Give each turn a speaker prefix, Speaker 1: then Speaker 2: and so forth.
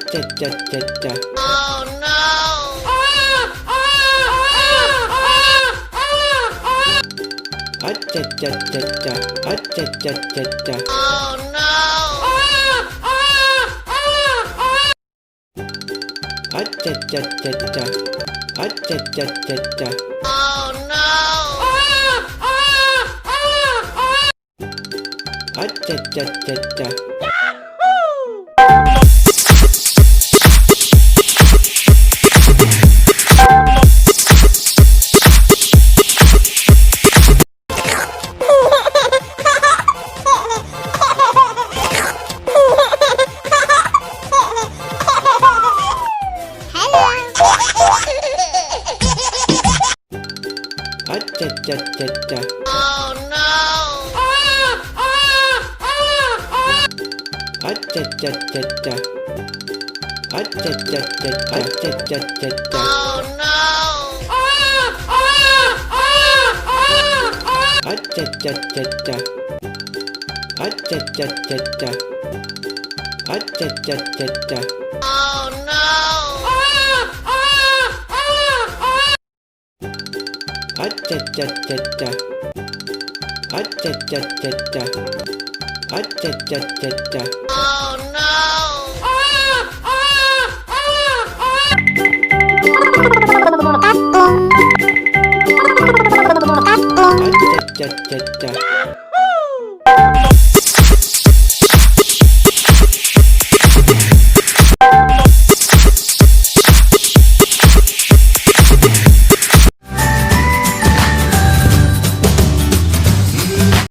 Speaker 1: 아짜짜짜짜.
Speaker 2: Oh no!
Speaker 1: 아짜짜짜짜. 아짜짜짜짜.
Speaker 2: Oh no!
Speaker 1: 아짜짜짜짜. 아짜짜짜짜.
Speaker 2: Oh no!
Speaker 1: 아짜짜짜짜. 아짜짜짜짜.
Speaker 2: Oh no!
Speaker 1: 아짜짜짜짜. 아짜짜짜짜. 아짜짜짜짜.
Speaker 2: Oh no!
Speaker 1: 아짜짜짜짜. 아짜짜짜짜. 아짜짜짜짜.
Speaker 2: Oh no!
Speaker 1: 아짜짜짜짜. 아짜짜짜짜. 아짜짜짜짜.
Speaker 2: Oh no!
Speaker 1: 아짜짜짜짜.